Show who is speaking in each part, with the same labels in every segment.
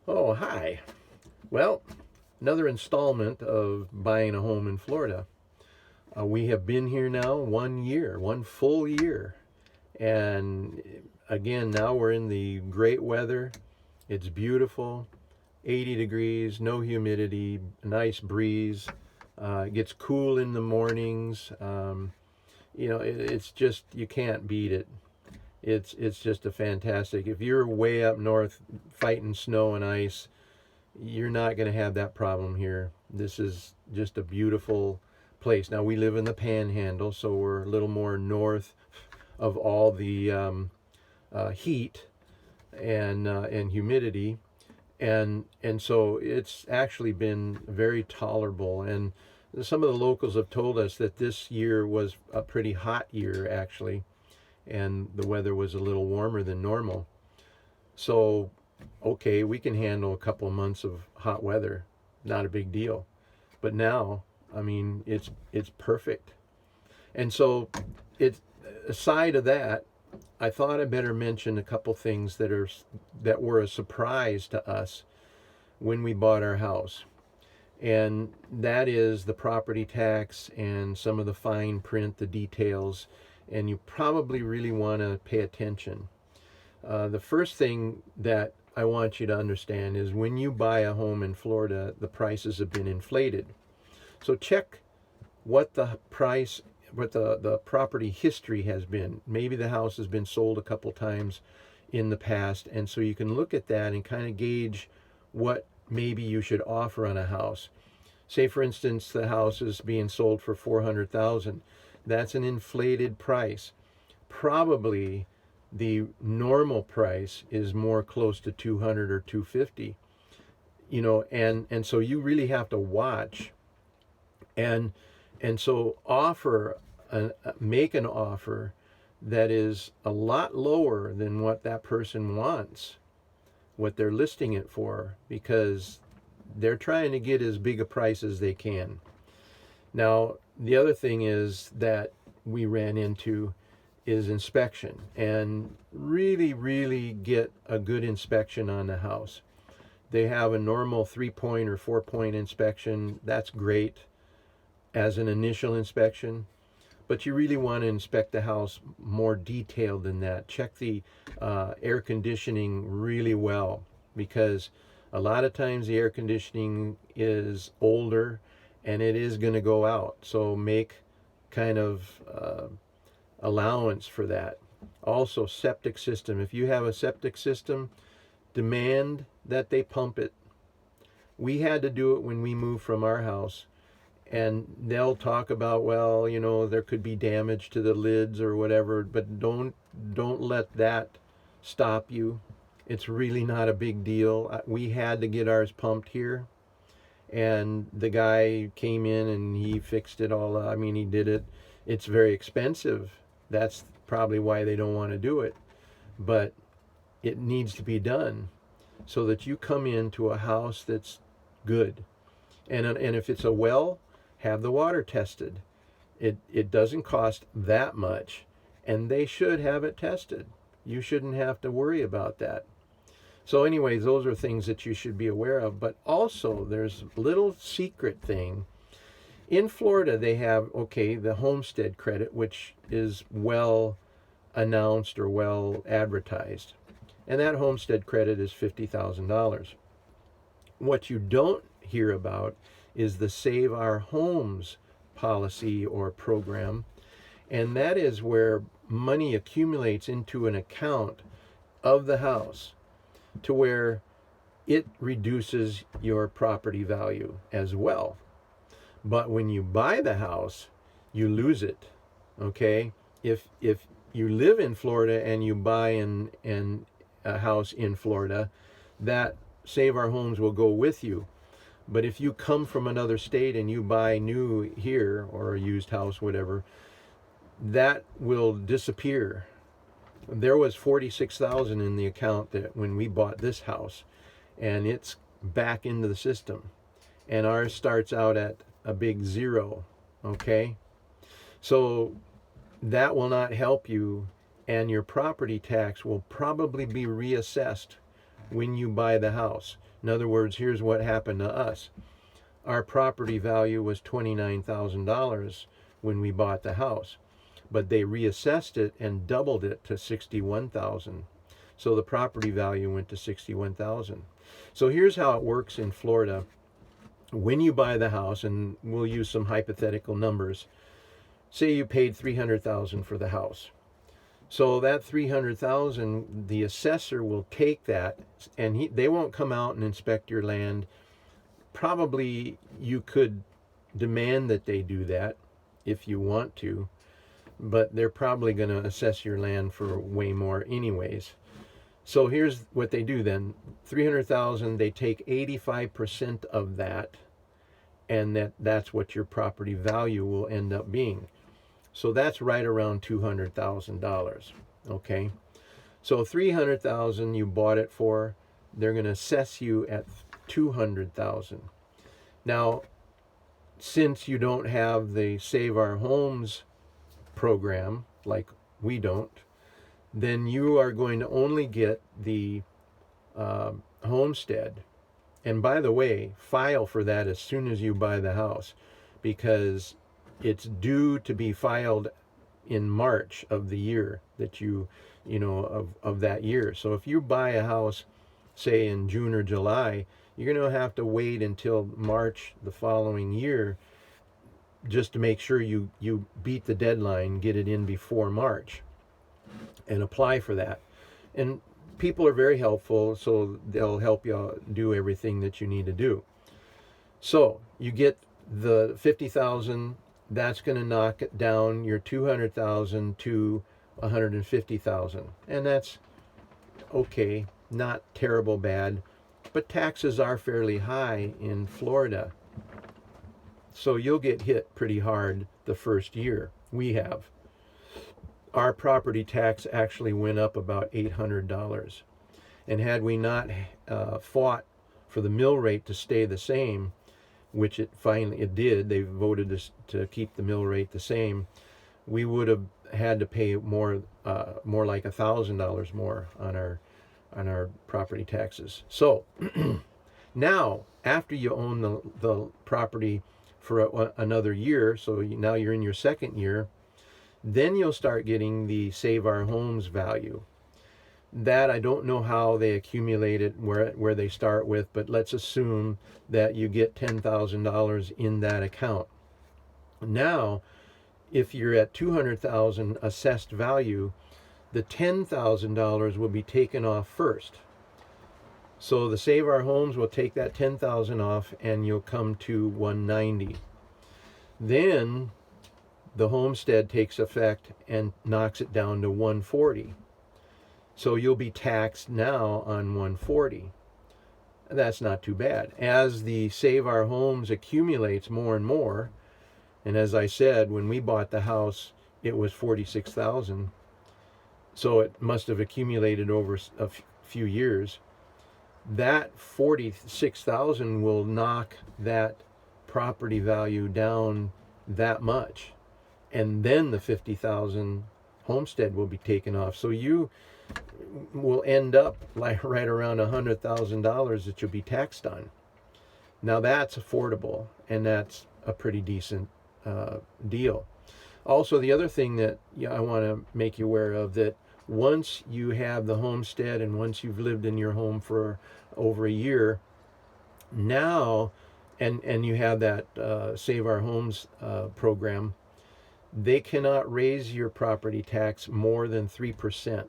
Speaker 1: Oh, hi. Well, another installment of buying a home in Florida. We have been here now 1 year, one full year. And again, now we're in the great weather. It's beautiful, 80 degrees, no humidity, nice breeze. It gets cool in the mornings. It's just, you can't beat it. It's just a fantastic. If you're way up north fighting snow and ice, you're not going to have that problem here. This is just a beautiful place. Now we live in the Panhandle, so we're a little more north of all the heat and humidity, and so it's actually been very tolerable. And some of the locals have told us that this year was a pretty hot year actually, and the weather was a little warmer than normal. So okay, we can handle a couple of months of hot weather, not a big deal. But now, I mean, it's perfect. And so, it aside of that, I thought I better mention a couple things that were a surprise to us when we bought our house. And that is the property tax and some of the fine print, the details, and you probably really want to pay attention. The first thing that I want you to understand is when you buy a home in Florida, the prices have been inflated. So check what the price, what the property history has been. Maybe the house has been sold a couple times in the past, and so you can look at that and kind of gauge what maybe you should offer on a house. Say for instance the house is being sold for 400,000. That's an inflated price. Probably the normal price is more close to 200 or 250. And so you really have to watch and so make an offer that is a lot lower than what that person wants, what they're listing it for, because they're trying to get as big a price as they can. Now, the other thing is that we ran into is inspection, and really get a good inspection on the house. They have a normal 3-point or 4-point inspection. That's great as an initial inspection, but you really want to inspect the house more detailed than that. Check the air conditioning really well, because a lot of times the air conditioning is older and it is going to go out. So make kind of allowance for that. Also, septic system. If you have a septic system, demand that they pump it. We had to do it when we moved from our house, and they'll talk about, well, there could be damage to the lids or whatever, but don't let that stop you. It's really not a big deal. We had to get ours pumped here, and the guy came in and he fixed it all. I mean, he did it. It's very expensive. That's probably why they don't want to do it, but it needs to be done so that you come into a house that's good. And if it's a well, have the water tested. It doesn't cost that much, and they should have it tested. You shouldn't have to worry about that. So anyways, those are things that you should be aware of. But also, there's a little secret thing. In Florida, they have, the homestead credit, which is well announced or well advertised. And that homestead credit is $50,000. What you don't hear about is the Save Our Homes policy or program. And that is where money accumulates into an account of the house to where it reduces your property value as well. But when you buy the house, you lose it. Okay? If you live in Florida and you buy in a house in Florida, that Save Our Homes will go with you. But if you come from another state and you buy new here, or a used house, whatever, that will disappear. There was 46,000 in the account that when we bought this house, and it's back into the system. And ours starts out at a big 0. Okay? So that will not help you, and your property tax will probably be reassessed when you buy the house. In other words, here's what happened to us. Our property value was $29,000 when we bought the house, but they reassessed it and doubled it to $61,000. So the property value went to $61,000. So here's how it works in Florida. When you buy the house, and we'll use some hypothetical numbers, say you paid $300,000 for the house. So that $300,000, the assessor will take that, and they won't come out and inspect your land. Probably you could demand that they do that if you want to, but they're probably going to assess your land for way more anyways. So here's what they do then. $300,000, they take 85% of that, and that's what your property value will end up being. So that's right around $200,000. Okay, so $300,000 you bought it for, they're going to assess you at $200,000. Now, since you don't have the Save Our Homes program like we don't, then you are going to only get the homestead. And by the way, file for that as soon as you buy the house, because it's due to be filed in March of the year that of that year. So if you buy a house, say in June or July, you're going to have to wait until March the following year just to make sure you beat the deadline, get it in before March, and apply for that. And people are very helpful, so they'll help you do everything that you need to do. So you get the $50,000. That's going to knock it down your $200,000 to $150,000, and that's okay, not terrible bad, but taxes are fairly high in Florida, so you'll get hit pretty hard the first year. We have. Our property tax actually went up about $800, and had we not fought for the mill rate to stay the same, which it did, they voted to keep the mill rate the same, we would have had to pay more like $1,000 more on our property taxes. So now, after you own the property for another year, so now you're in your second year, then you'll start getting the Save Our Homes value. That I don't know how they accumulate it, where they start with, but let's assume that you get $10,000 in that account. Now, if you're at $200,000 assessed value, the $10,000 will be taken off first. So the Save Our Homes will take that $10,000 off, and you'll come to $190,000. Then the homestead takes effect and knocks it down to $140,000. So you'll be taxed now on $140,000. That's not too bad. As the Save Our Homes accumulates more and more, and as I said, when we bought the house, it was $46,000. So it must have accumulated over a few years. That $46,000 will knock that property value down that much, and then the $50,000 homestead will be taken off. So you will end up like right around $100,000 that you'll be taxed on. Now that's affordable, and that's a pretty decent deal. Also, the other thing that I want to make you aware of, that once you have the homestead and once you've lived in your home for over a year now, and you have that Save Our Homes program, they cannot raise your property tax more than 3%.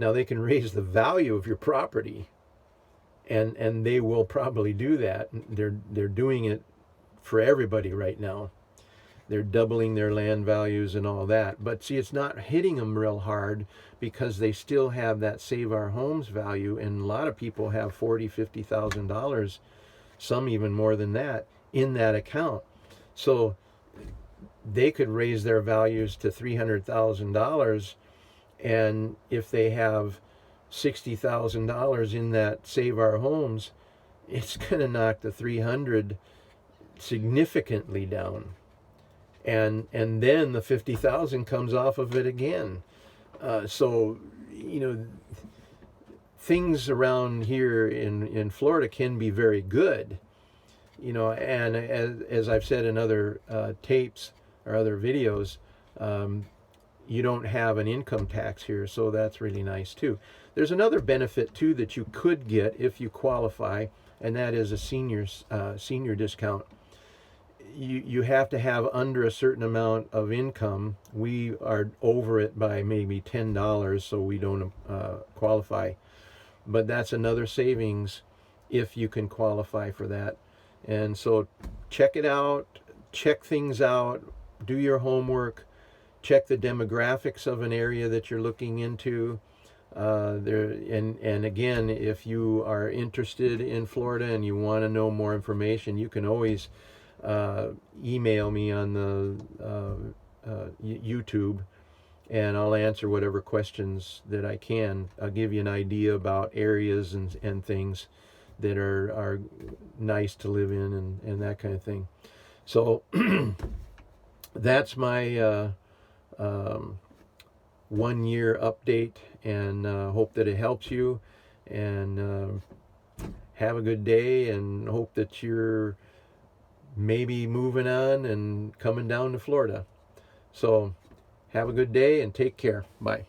Speaker 1: Now they can raise the value of your property, and they will probably do that. They're doing it for everybody right now. They're doubling their land values and all that. But see, it's not hitting them real hard because they still have that Save Our Homes value, and a lot of people have $40,000, $50,000, some even more than that, in that account. So they could raise their values to $300,000, and if they have $60,000 in that Save Our Homes, it's going to knock the 300 significantly down. And then the 50,000 comes off of it again. So, things around here in Florida can be very good, you know, and as I've said in other tapes or other videos, you don't have an income tax here, so that's really nice too. There's another benefit too that you could get if you qualify, and that is a senior discount. You have to have under a certain amount of income. We are over it by maybe $10, so we don't qualify. But that's another savings if you can qualify for that. And so check it out, check things out, do your homework, check the demographics of an area that you're looking into. And again, if you are interested in Florida and you want to know more information, you can always email me on the YouTube, and I'll answer whatever questions that I can. I'll give you an idea about areas and things that are nice to live in and that kind of thing. So that's my 1 year update, and hope that it helps you, and have a good day, and hope that you're maybe moving on and coming down to Florida. So have a good day and take care. Bye.